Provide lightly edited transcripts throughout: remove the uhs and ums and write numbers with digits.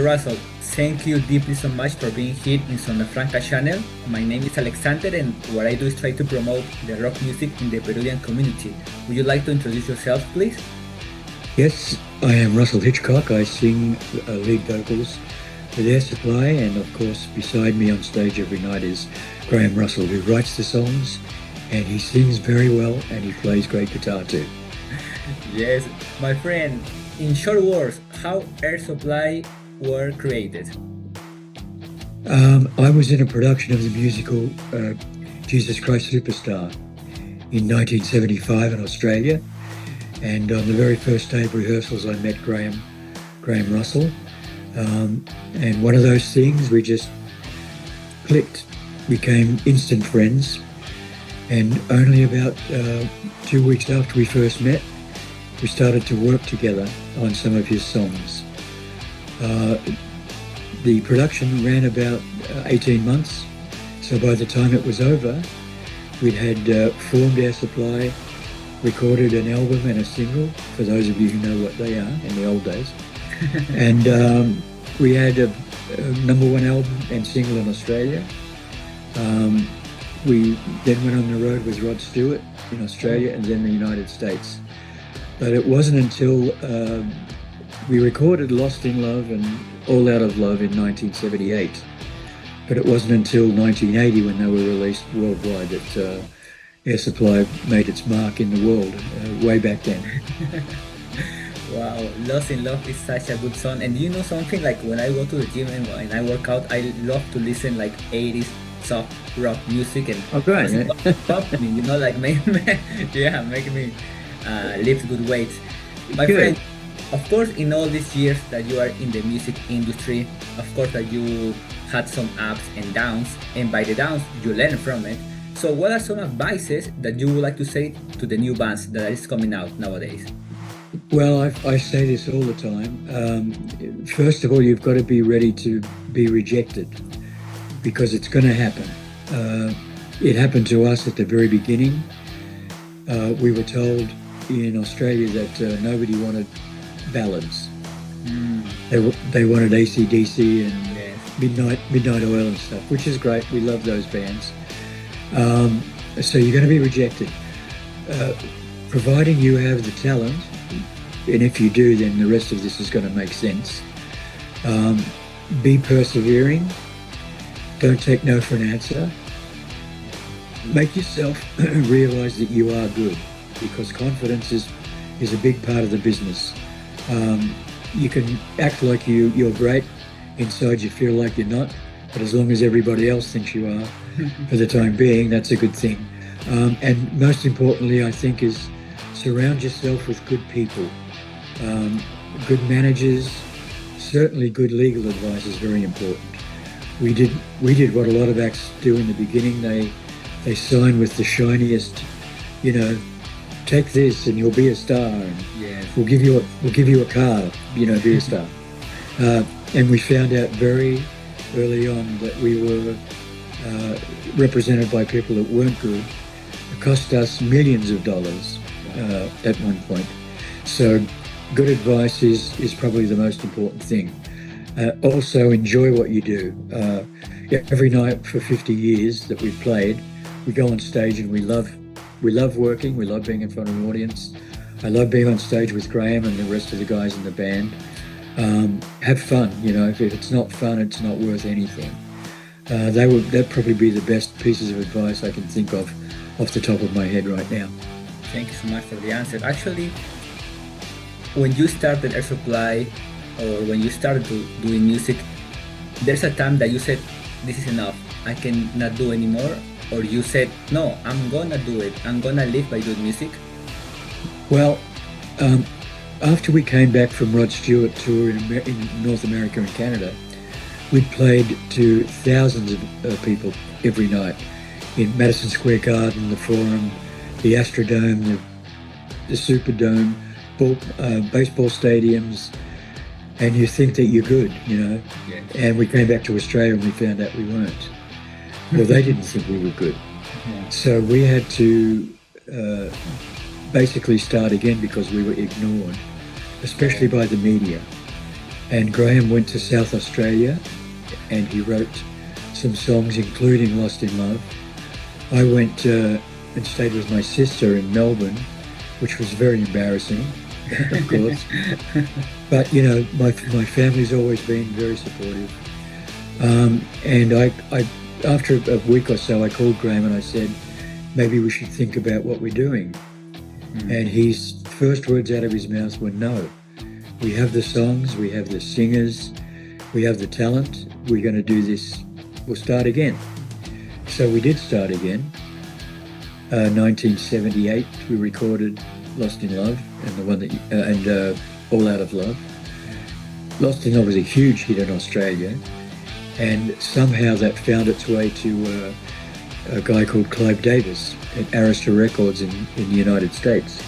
Mr. Russell, thank you deeply so much for being here in Zona Franca channel. My name is Alexander, and what I do is try to promote the rock music in the Peruvian community. Would you like to introduce yourself, please? Yes, I am Russell Hitchcock. I sing lead vocals with Air Supply, and of course beside me on stage every night is Graham Russell, who writes the songs, and he sings very well and he plays great guitar too. Yes, my friend, in short words, how Air Supply were created? I was in a production of the musical Jesus Christ Superstar in 1975 in Australia, and on the very first day of rehearsals I met Graham Russell, and one of those things, we just clicked, became instant friends, and only about 2 weeks after we first met, we started to work together on some of his songs. The production ran about 18 months, so by the time it was over, we'd had formed Air Supply, recorded an album and a single, for those of you who know what they are in the old days, and we had a #1 album and single in Australia. We then went on the road with Rod Stewart in Australia and then the United States. But it wasn't until we recorded Lost in Love and All Out of Love in 1978. But it wasn't until 1980, when they were released worldwide, that Air Supply made its mark in the world, way back then. Wow, Lost in Love is such a good song. And you know something, like when I go to the gym and when I work out, I love to listen like 80s soft rock music, and pop me, you know, like make me lift good weights. My friend, of course, in all these years that you are in the music industry, of course that you had some ups and downs, and by the downs you learn from it. So what are some advices that you would like to say to the new bands that is coming out nowadays? Well, I say this all the time. First of all, you've got to be ready to be rejected, because it's going to happen. It happened to us at the very beginning. We were told in Australia that nobody wanted ballads. They wanted AC/DC and Midnight Oil and stuff, which is great. We love those bands. So you're going to be rejected. Providing you have the talent, and if you do, then the rest of this is going to make sense. Be persevering. Don't take no for an answer. Make yourself realize that you are good, because confidence is a big part of the business. You can act like you're great. Inside you feel like you're not, but as long as everybody else thinks you are, for the time being, that's a good thing. And most importantly, I think, is surround yourself with good people, good managers. Certainly good legal advice is very important. We did what a lot of acts do in the beginning. They sign with the shiniest, you know, take this and you'll be a star, and we'll give you a car, you know, be a star. And we found out very early on that we were represented by people that weren't good. It cost us millions of dollars at one point. So good advice is probably the most important thing. Also enjoy what you do. Every night for 50 years that we've played, we go on stage and we love working, we love being in front of an audience. I love being on stage with Graham and the rest of the guys in the band. Have fun, you know. If it's not fun, it's not worth anything. That'd probably be the best pieces of advice I can think of off the top of my head right now. Thank you so much for the answer. Actually, when you started Air Supply, or when you started doing music, there's a time that you said, this is enough, I cannot do anymore, or you said, no, I'm gonna do it, I'm gonna live by doing music? Well, after we came back from Rod Stewart tour in North America and Canada, we'd played to thousands of people every night in Madison Square Garden, the Forum, the Astrodome, the Superdome, baseball stadiums, and you think that you're good, you know. Yes. And we came back to Australia and we found out we weren't. Well, they didn't think we were good. Yeah. So we had to basically start again, because we were ignored, especially by the media. And Graham went to South Australia and he wrote some songs, including Lost in Love. I went and stayed with my sister in Melbourne, which was very embarrassing, of course. But, you know, my family's always been very supportive. And I after a week or so, I called Graham and I said, maybe we should think about what we're doing. And his first words out of his mouth were, no. We have the songs, we have the singers, we have the talent, we're going to do this, we'll start again. So we did start again. 1978, we recorded Lost in Love and the one that All Out of Love. Lost in Love was a huge hit in Australia, and somehow that found its way to a guy called Clive Davis at Arista Records in the United States.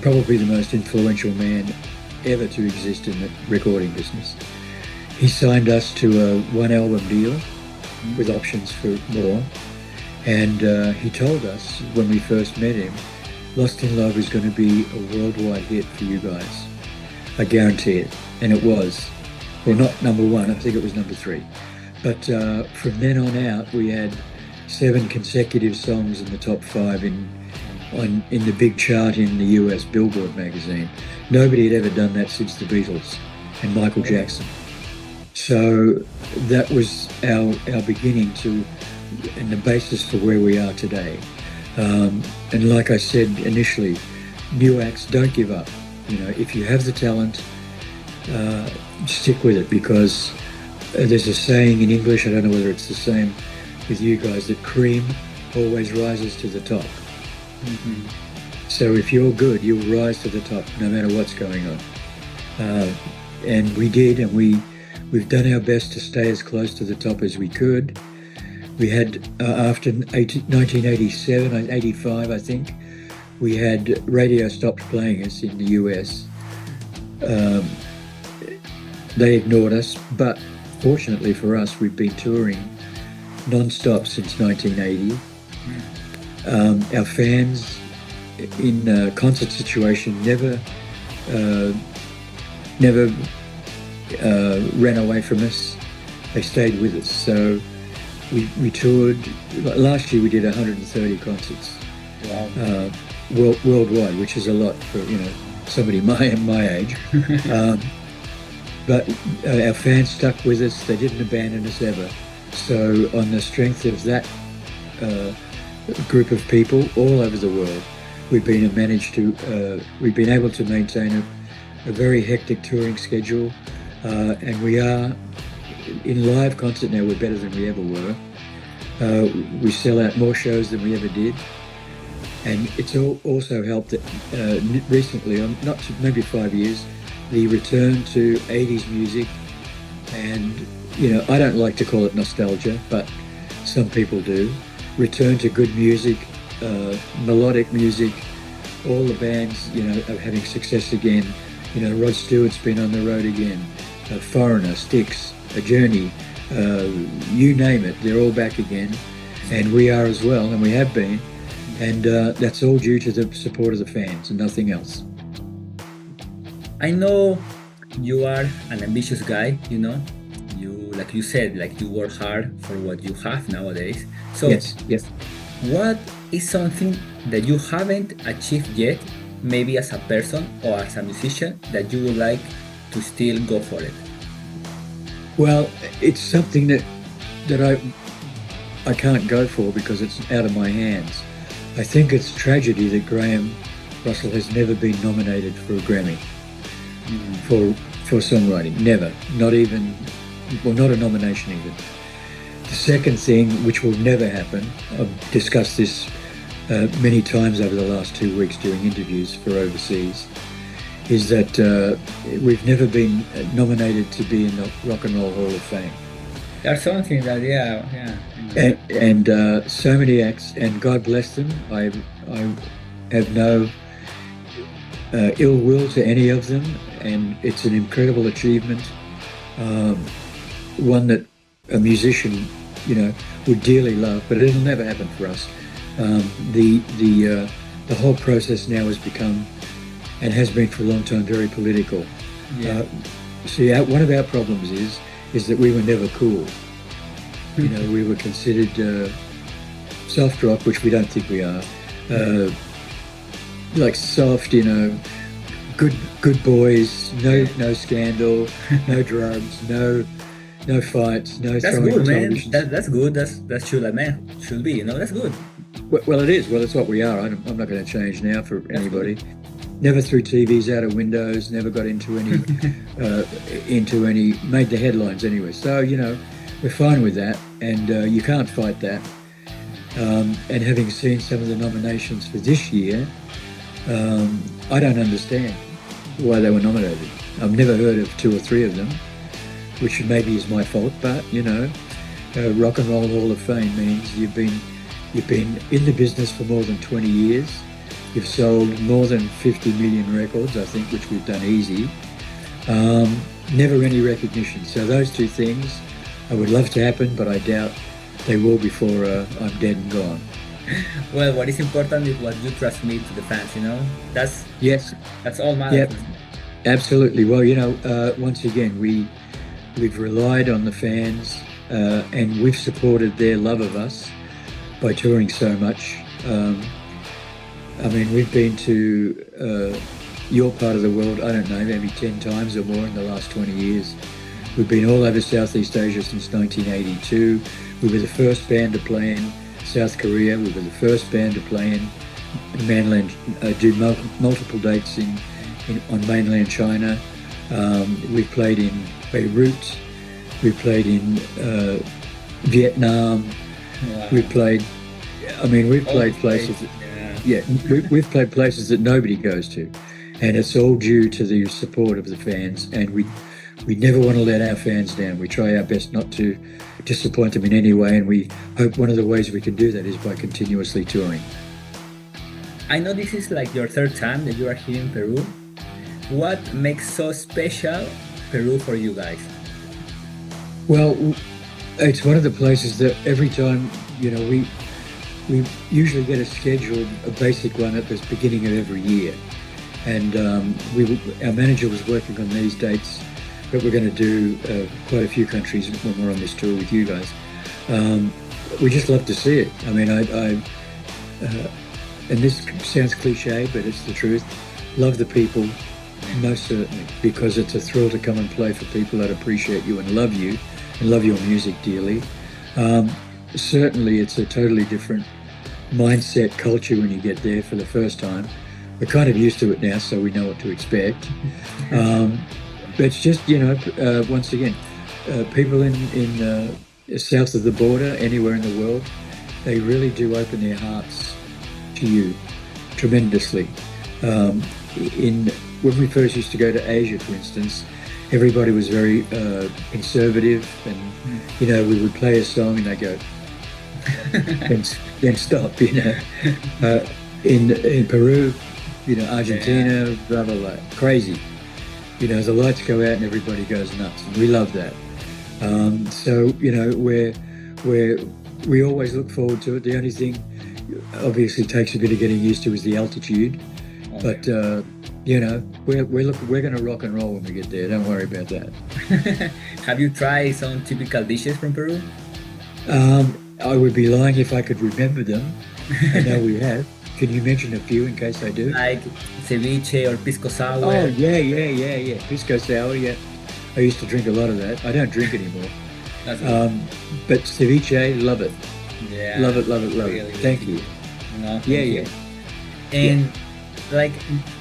Probably the most influential man ever to exist in the recording business. He signed us to a one-album deal with options for more, and he told us when we first met him, Lost in Love is going to be a worldwide hit for you guys. I guarantee it. And it was. Well, not number one, I think it was number 3. But from then on out, we had 7 consecutive songs in the top 5 in the big chart in the US Billboard magazine. Nobody had ever done that since the Beatles and Michael Jackson. So that was our beginning and the basis for where we are today. And like I said initially, new acts, don't give up. You know, if you have the talent, stick with it, because there's a saying in English, I don't know whether it's the same with you guys, that cream always rises to the top. So if you're good, you'll rise to the top no matter what's going on. And we did, and we've done our best to stay as close to the top as we could. We had, after 1987, 85 I think, we had radio stopped playing us in the US. They ignored us, but fortunately for us, we've been touring non-stop since 1980. Our fans in a concert situation never ran away from us. They stayed with us. So we toured. Last year we did 130 concerts. Wow. Worldwide, which is a lot for somebody my age. But our fans stuck with us. They didn't abandon us ever. So on the strength of that group of people all over the world, we've been able to maintain a very hectic touring schedule, and we are in live concert now. We're better than we ever were. We sell out more shows than we ever did, and it's also helped that recently, maybe 5 years, the return to 80s music. And I don't like to call it nostalgia, but some people do. Return to good music, melodic music. All the bands, are having success again. Rod Stewart's been on the road again. Foreigner, Styx, A Journey, you name it, they're all back again. And we are as well, and we have been. And that's all due to the support of the fans and nothing else. I know you are an ambitious guy, you, like you said, you work hard for what you have nowadays. So yes. What is something that you haven't achieved yet, maybe as a person or as a musician, that you would like to still go for it? Well, it's something that I can't go for because it's out of my hands. I think it's tragedy that Graham Russell has never been nominated for a Grammy for songwriting. Never. Not even, not a nomination even. The second thing, which will never happen, I've discussed this many times over the last 2 weeks doing interviews for overseas, is that we've never been nominated to be in the Rock and Roll Hall of Fame. There's something that, yeah. And so many acts, and God bless them. I have no ill will to any of them, and it's an incredible achievement, one that a musician, would dearly love, but it'll never happen for us. The whole process now has become, and has been for a long time, very political. Yeah. See, one of our problems is that we were never cool. You know, we were considered soft rock, which we don't think we are. Like soft, you know, good boys, no scandal, no drugs, no fights, no That's throwing good, man. televisions. That's good. That should a man should be. You know, that's good. Well, it is. Well, it's what we are. I'm not going to change now for anybody. Never threw TVs out of windows. Never got into any made the headlines anyway. So you know, we're fine with that, and you can't fight that. And having seen some of the nominations for this year, I don't understand why they were nominated. I've never heard of 2 or 3 of them, which maybe is my fault. But you know, Rock and Roll Hall of Fame means you've been in the business for more than 20 years. You've sold more than 50 million records, I think, which we've done easy. Never any recognition. So those 2 things I would love to happen, but I doubt they will before I'm dead and gone. Well, what is important is what you transmit to the fans, you know? That's all matters. Yep, absolutely. Well, you know, once again, we've relied on the fans and we've supported their love of us by touring so much. I mean, we've been to your part of the world, I don't know, maybe 10 times or more in the last 20 years. We've been all over Southeast Asia since 1982. We were the first band to play in South Korea. We were the first band to play in mainland, do multiple dates on mainland China. We've played in Beirut. We've played in Vietnam. Wow. We've played places. We've played places that nobody goes to, and it's all due to the support of the fans. And we never want to let our fans down. We try our best not to disappoint them in any way, and we hope one of the ways we can do that is by continuously touring. I know this is like your 3rd time that you are here in Peru. What makes so special Peru for you guys? Well, it's one of the places that every time, you know, we usually get a basic one at the beginning of every year. And our manager was working on these dates that we're going to do quite a few countries when we're on this tour with you guys. We just love to see it. I mean, and this sounds cliche, but it's the truth. Love the people, most certainly, because it's a thrill to come and play for people that appreciate you and love your music dearly. Certainly, it's a totally different mindset, culture when you get there for the first time. We're kind of used to it now, so we know what to expect. But it's just, you know, once again, people in south of the border, anywhere in the world, they really do open their hearts to you tremendously. When we first used to go to Asia, for instance, everybody was very conservative, and you know, we would play a song and they go, then stop. You know, in Peru, you know, Argentina, blah blah blah, crazy. You know, the lights go out and everybody goes nuts, and we love that. So you know, we always look forward to it. The only thing, obviously, takes a bit of getting used to is the altitude, but you know, we're going to rock and roll when we get there. Don't worry about that. Have you tried some typical dishes from Peru? I would be lying if I could remember them. I know we have. Can you mention a few in case I do? Like ceviche or pisco sour? Oh, yeah. Pisco sour, yeah. I used to drink a lot of that. I don't drink anymore. But ceviche, love it. Yeah. Love it. Really, Thank you. No, Yeah. And like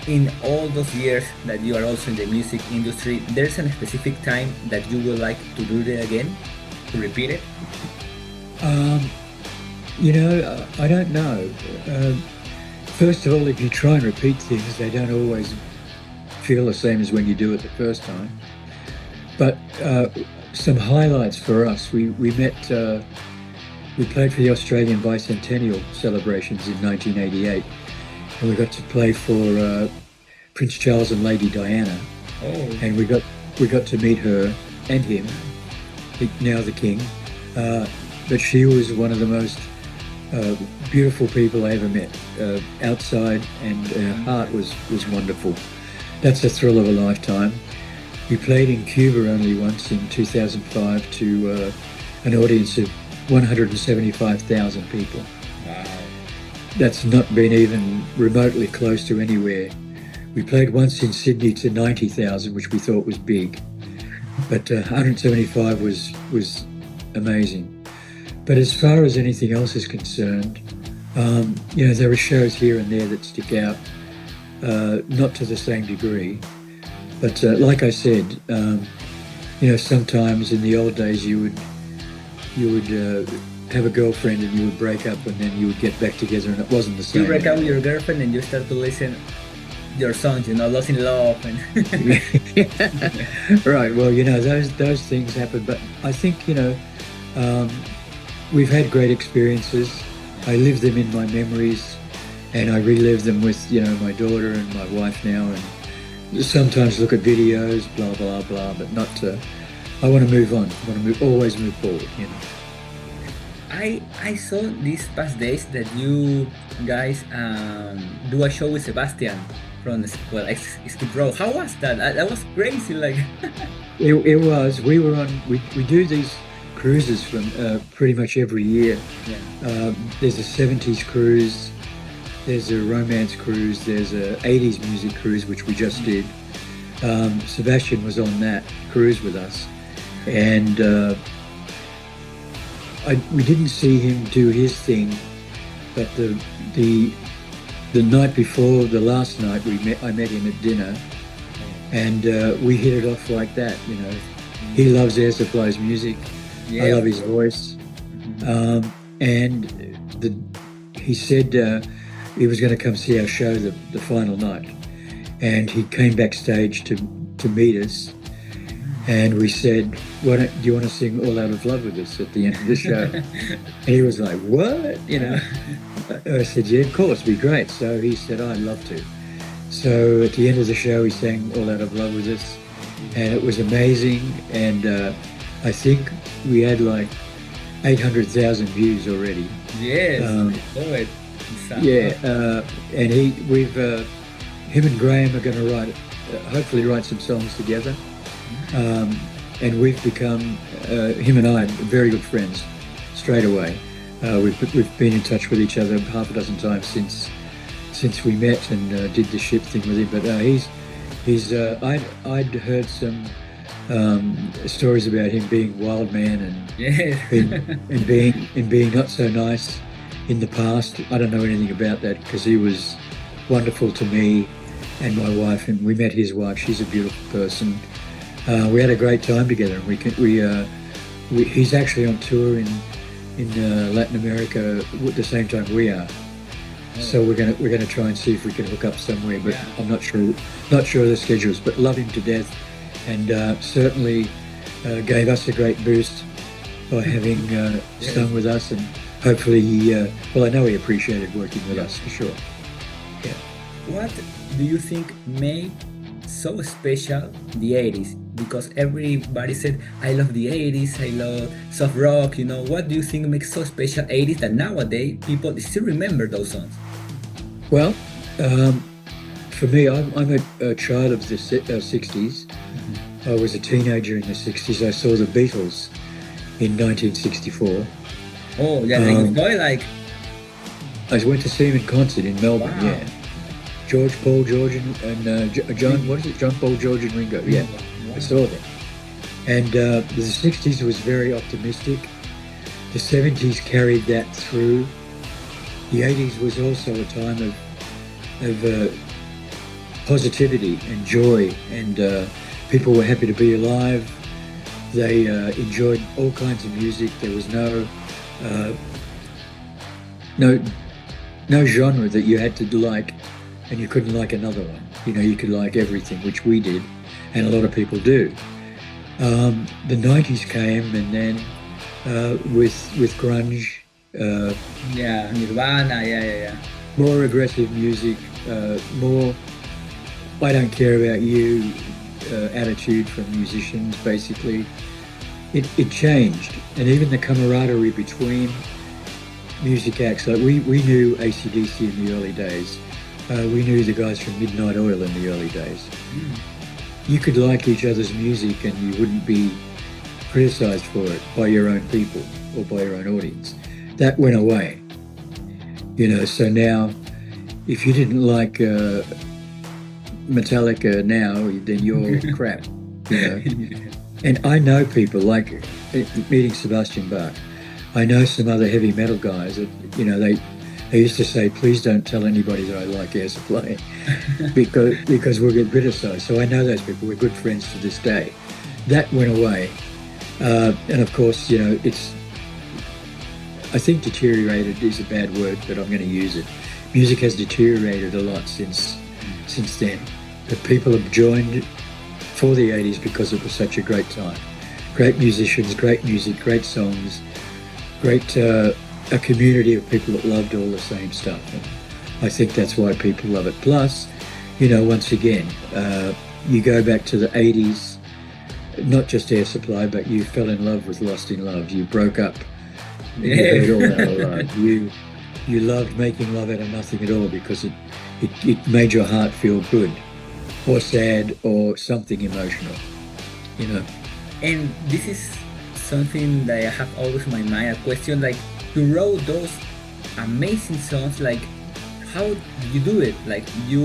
in all those years that you are also in the music industry, there's a specific time that you would like to do it again? To repeat it? You know, I don't know. First of all, if you try and repeat things, they don't always feel the same as when you do it the first time. But some highlights for us, we met, we played for the Australian bicentennial celebrations in 1988, and we got to play for Prince Charles and Lady Diana. Oh. And we got to meet her and him, now the King. But she was one of the most beautiful people I ever met outside, and her heart was wonderful. That's a thrill of a lifetime. We played in Cuba only once in 2005 to an audience of 175,000 people. Wow. That's not been even remotely close to anywhere. We played once in Sydney to 90,000, which we thought was big, but 175 was amazing. But as far as anything else is concerned, there are shows here and there that stick out, not to the same degree. But like I said, sometimes in the old days you would have a girlfriend and you would break up and then you would get back together and it wasn't the same. You break up with your girlfriend and you start to listen your songs, Lost in Love. And Right, well, those things happen. But I think, we've had great experiences. I live them in my memories and I relive them with, my daughter and my wife now, and sometimes look at videos, blah, blah, blah, but not I want to move on. I want to always move forward, I saw these past days that you guys do a show with Sebastian from Skid Row. How was that? That was crazy. It was. We were on. We do these cruises from pretty much every year. Yeah. There's a 70s cruise. There's a romance cruise. There's a 80s music cruise, which we just did. Sebastian was on that cruise with us, and we didn't see him do his thing, but the night before, the last night I met him at dinner, and we hit it off like that. He loves Air Supply's music. Yeah. I love his voice, and he said he was going to come see our show the final night, and he came backstage to meet us. And we said, do you want to sing All Out of Love with us at the end of the show? And he was like, what? I said, yeah, of course, it'd be great. So he said, I'd love to. So at the end of the show, he sang All Out of Love with us. And it was amazing. And I think we had 800,000 views already. Yes, I saw it. Yeah, and him and Graham are going to hopefully write some songs together. And we've become, him and I, very good friends straight away. We've been in touch with each other half a dozen times since we met and did the ship thing with him. But I'd heard some stories about him being wild man and being not so nice in the past. I don't know anything about that because he was wonderful to me and my wife, and we met his wife. She's a beautiful person. We had a great time together, and he's actually on tour in Latin America at the same time we are. Oh. So we're gonna try and see if we can hook up somewhere, but yeah. I'm not sure of the schedules. But love him to death, and certainly gave us a great boost by having sung with us, and hopefully I know he appreciated working with us for sure. Yeah. What do you think made so special the 80s? Because everybody said, I love the 80s, I love soft rock, What do you think makes so special 80s that nowadays people still remember those songs? Well, for me, I'm a child of the 60s. Mm-hmm. I was a teenager in the 60s. I saw the Beatles in 1964. Oh, yeah, I went to see him in concert in Melbourne, wow. Yeah. George, Paul, George, and John, what is it? John, Paul, George, and Ringo, yeah. I saw them. And the 60s was very optimistic. The 70s carried that through. The 80s was also a time of positivity and joy, and people were happy to be alive. They enjoyed all kinds of music. There was no genre that you had to like and you couldn't like another one. You could like everything, which we did, and a lot of people do. The 90s came, and then with grunge, Nirvana, more aggressive music, more I don't care about you attitude from musicians. Basically, it changed, and even the camaraderie between music acts. Like we knew AC/DC in the early days. We knew the guys from Midnight Oil in the early days. you could like each other's music and you wouldn't be criticized for it by your own people or by your own audience. That went away. So now if you didn't like Metallica now, then you're crap. And I know people like meeting Sebastian Bach. I know some other heavy metal guys that they used to say, please don't tell anybody that I like Air Supply because we'll get criticized. So I know those people. We're good friends to this day. That went away. And of course, it's, I think deteriorated is a bad word, but I'm going to use it. Music has deteriorated a lot since then. But people have joined for the 80s because it was such a great time. Great musicians, great music, great songs, great a community of people that loved all the same stuff. And I think that's why people love it. Plus, once again, you go back to the 80s, not just Air Supply, but you fell in love with Lost in Love. You broke up. You heard all that a lot. You loved Making Love Out of Nothing at All because it made your heart feel good or sad or something emotional, And this is something that I have always in my mind, a question like, you wrote those amazing songs, like how did you do it? Like you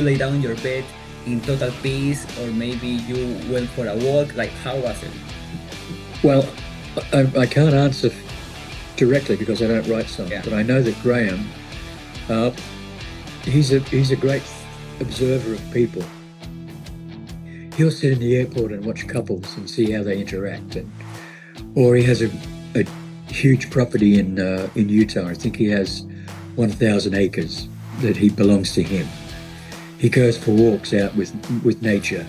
lay down in your bed in total peace, or maybe you went for a walk, like how was it? Well, I can't answer directly because I don't write songs, but I know that Graham, he's a great observer of people. He'll sit in the airport and watch couples and see how they interact, or he has a huge property in Utah. I think he has 1,000 acres that he belongs to him. He goes for walks out with nature,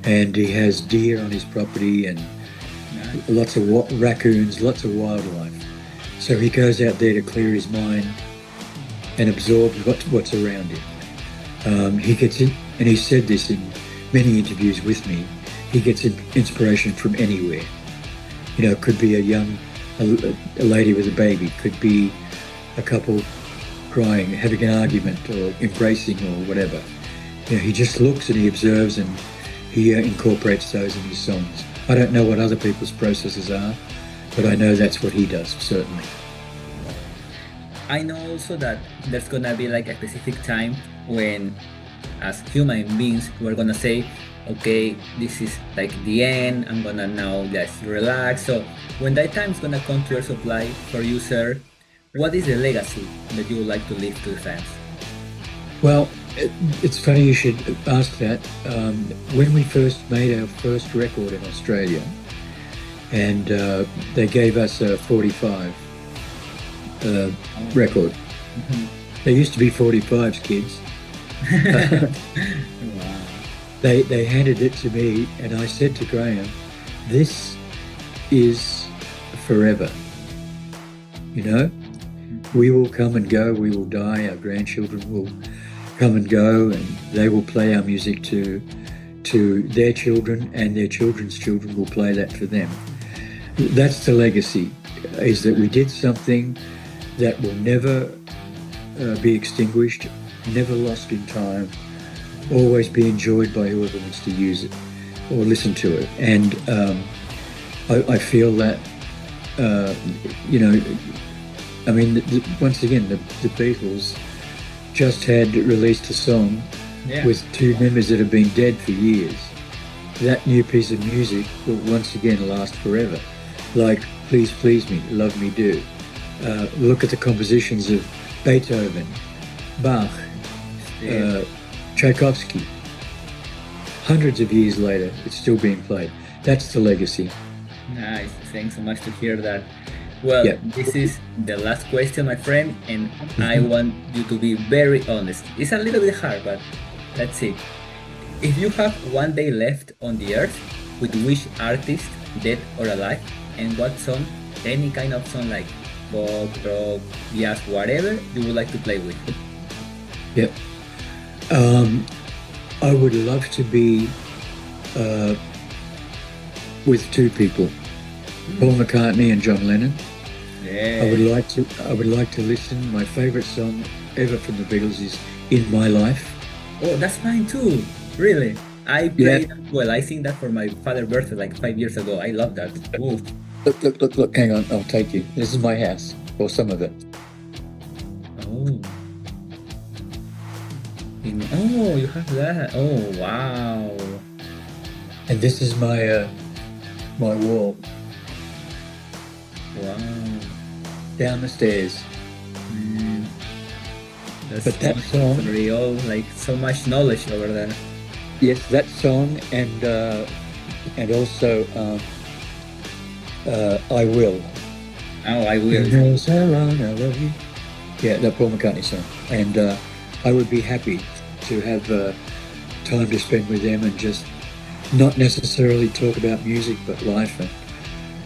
and he has deer on his property and lots of raccoons, lots of wildlife. So he goes out there to clear his mind and absorb what's around him. He gets in, and he said this in many interviews with me, he gets inspiration from anywhere. It could be a lady with a baby, could be a couple crying, having an argument, or embracing, or whatever. He just looks and he observes, and he incorporates those in his songs. I don't know what other people's processes are, but I know that's what he does, certainly. I know also that there's gonna be like a specific time when, as human beings, we're gonna say, okay, this is like the end, I'm gonna now just relax. So when that time is gonna come to Air Supply for you, sir, what is the legacy that you would like to leave to the fans? Well, it's funny you should ask that. When we first made our first record in Australia, and they gave us a 45 record. Mm-hmm. There used to be 45s, kids. Wow. They handed it to me, and I said to Graham, this is forever. We will come and go, we will die, our grandchildren will come and go, and they will play our music to their children, and their children's children will play that for them. That's the legacy, is that we did something that will never be extinguished, never lost in time, always be enjoyed by whoever wants to use it or listen to it. And I feel that, once again, the Beatles just had released a song with two members that have been dead for years. That new piece of music will once again last forever. Like Please Please Me, Love Me Do. Look at the compositions of Beethoven, Bach, Tchaikovsky. Hundreds of years later, it's still being played. That's the legacy. Nice. Thanks so much to hear that. Well, This is the last question, my friend, and I want you to be very honest. It's a little bit hard, but let's see. If you have one day left on the earth, with which artist, dead or alive, and what song, any kind of song like pop, rock, jazz, whatever, you would like to play with? Yep. I would love to be with two people, Paul McCartney and John Lennon. Yeah. I would like to listen. My favorite song ever from the Beatles is "In My Life." Oh, that's mine too. Really? I played well. I sing that for my father's birthday like 5 years ago. I love that. Ooh. Look. Hang on, I'll take you. This is my house, or some of it. Oh. Oh, you have that. Oh, wow. And this is my my wall. Wow. Down the stairs. But that song, real, like so much knowledge over there. Yes, that song, and also I Will. Oh, I Will. I love you. Yeah, that Paul McCartney song. And I would be happy to have time to spend with them and just not necessarily talk about music, but life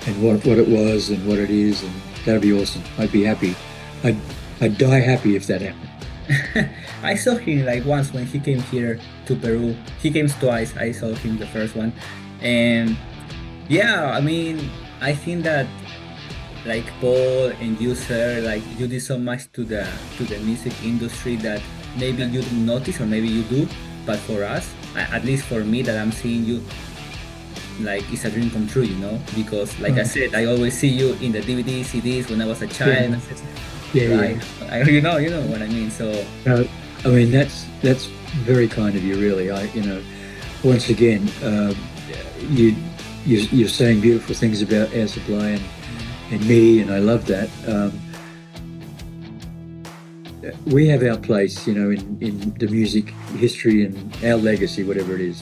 and what it was and what it is, and that'd be awesome. I'd be happy. I'd die happy if that happened. I saw him like once when he came here to Peru. He came twice. I saw him the first one, and yeah, I mean, I think that like Paul and you, sir, like you did so much to the music industry that maybe you didn't notice, or maybe you do, but for us, at least for me, that I'm seeing you, like it's a dream come true, you know, because like I said, I always see you in the DVD, CDs when I was a child. You know what I mean. So I mean that's very kind of you, really. Once again, you're saying beautiful things about Air Supply and me, and I love that. We have our place, you know, in the music history and our legacy, whatever it is.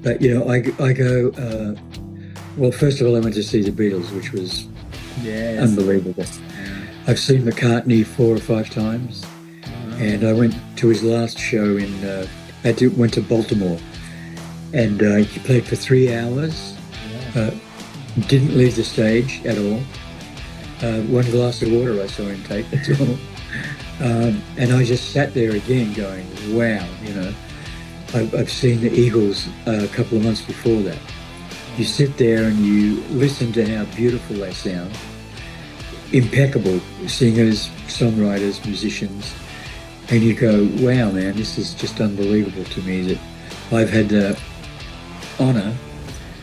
But you know, I go. Well, first of all, I went to see the Beatles, which was unbelievable. I've seen McCartney 4 or 5 times, and I went to his last show went to Baltimore, and he played for 3 hours. Didn't leave the stage at all. One glass of water I saw him take, that's all. And I just sat there again going, wow, you know. I've seen the Eagles a couple of months before that. You sit there and you listen to how beautiful they sound. Impeccable singers, songwriters, musicians. And you go, wow, man, this is just unbelievable to me that I've had the honour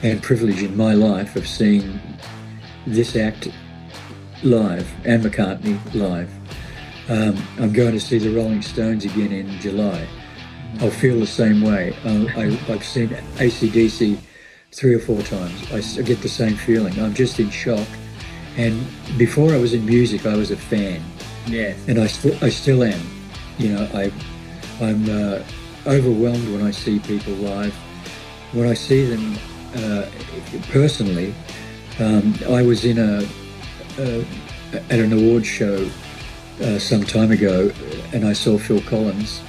and privilege in my life of seeing this act live and McCartney live. I'm going to see the Rolling Stones again in July. I'll feel the same way. I've seen AC/DC 3 or 4 times. I get the same feeling. I'm just in shock. And before I was in music, I was a fan. Yes. And I still am. You know, I'm overwhelmed when I see people live. When I see them personally, I was in at an award show some time ago, and I saw Phil Collins,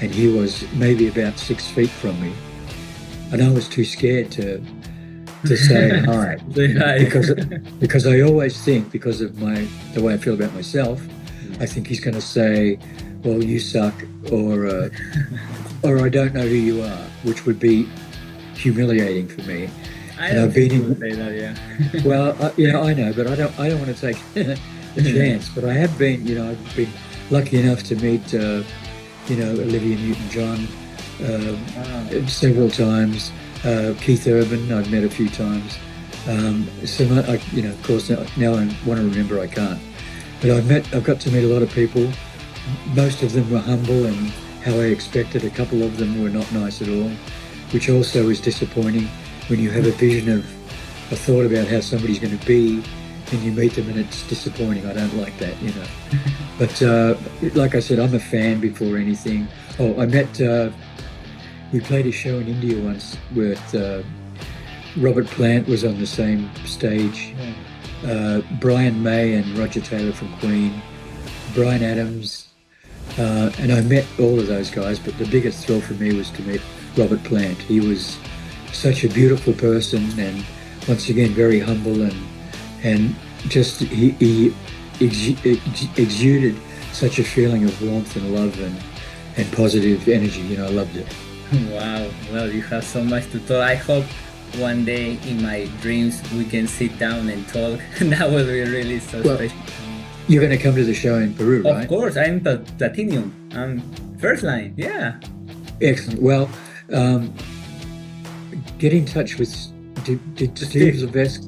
and he was maybe about 6 feet from me, and I was too scared to say hi, because I always think, because of the way I feel about myself, I think he's going to say, well, you suck, or I don't know who you are, which would be humiliating for me. I've been in, say that, yeah. Well, I know, but I don't want to take the chance. But I have been, you know, I've been lucky enough to meet, Olivia Newton-John several times. Keith Urban, I've met a few times. Of course, now I want to remember, I can't. But I've got to meet a lot of people. Most of them were humble and how I expected. A couple of them were not nice at all, which also is disappointing when you have a vision of a thought about how somebody's going to be, and you meet them and it's disappointing. I don't like that, you know. But like I said, I'm a fan before anything. Oh, I met, we played a show in India once with Robert Plant was on the same stage, Brian May and Roger Taylor from Queen, Bryan Adams, and I met all of those guys, but the biggest thrill for me was to meet Robert Plant. He was such a beautiful person, and once again very humble, and just he exuded such a feeling of warmth and love and positive energy. You know, I loved it. Wow, well, you have so much to talk. I hope one day in my dreams we can sit down and talk. That will be really so special. You're going to come to the show in Peru, right? Of course, I'm platinum. I'm first line, yeah. Excellent. Well, get in touch with Steve Levesque.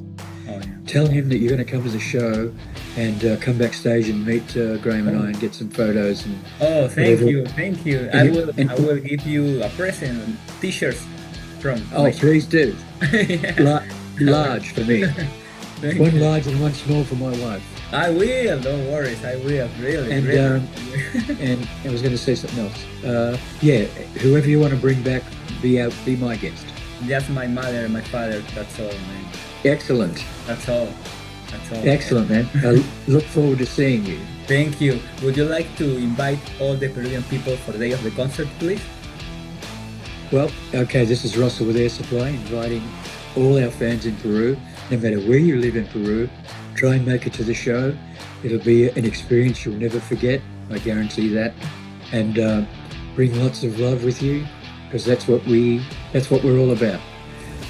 Oh, yeah. Tell him that you're going to come to the show and come backstage and meet Graham and I and get some photos. And oh, thank whatever. you, thank you. I will give you a present, t-shirts from. Oh, please do. Yeah. Large for me. Thank One you. large and one small for my wife. I will. Don't worry. I will. Really. And really. and I was going to say something else. Yeah, whoever you want to bring back, be my guest. Just my mother and my father. That's all, man. Excellent. That's all. That's all. Excellent, man. I look forward to seeing you. Thank you. Would you like to invite all the Peruvian people for the day of the concert, please? Well, okay, this is Russell with Air Supply, inviting all our fans in Peru, no matter where you live in Peru, try and make it to the show. It'll be an experience you'll never forget, I guarantee that. And bring lots of love with you, because that's what we're all about.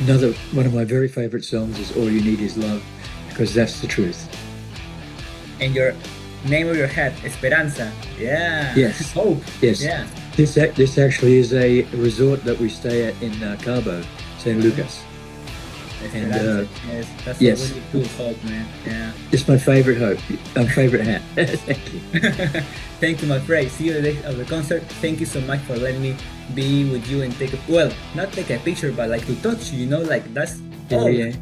Another one of my very favorite songs is All You Need Is Love, because that's the truth. And your name of your hat, Esperanza. Yeah. Yes. Hope. Yes. Yeah. This actually is a resort that we stay at in Cabo, San Lucas. And yes, that's yes. a really cool hope, man. Yeah. It's my favorite favorite hat. Thank you. Thank you, my friend. See you the day of the concert. Thank you so much for letting me be with you and not take a picture, but like to touch you, like that's. Oh. Yeah.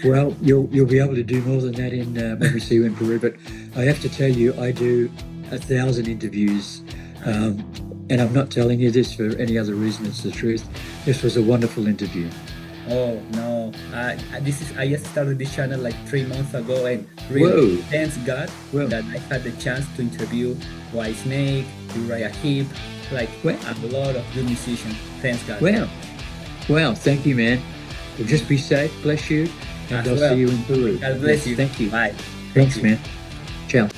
Well, you'll be able to do more than that when we see you in Peru. But I have to tell you, I do 1,000 interviews, and I'm not telling you this for any other reason. It's the truth. This was a wonderful interview. Oh no! I just started this channel like 3 months ago, and really, thanks God that I had the chance to interview White Snake, Uriah Heep, like a lot of good musicians. Thanks God. Wow! Thank you, man. Well, just be safe. Bless you, and I'll see you in Peru. God bless you. Thank you. Bye. Thanks, man. Ciao.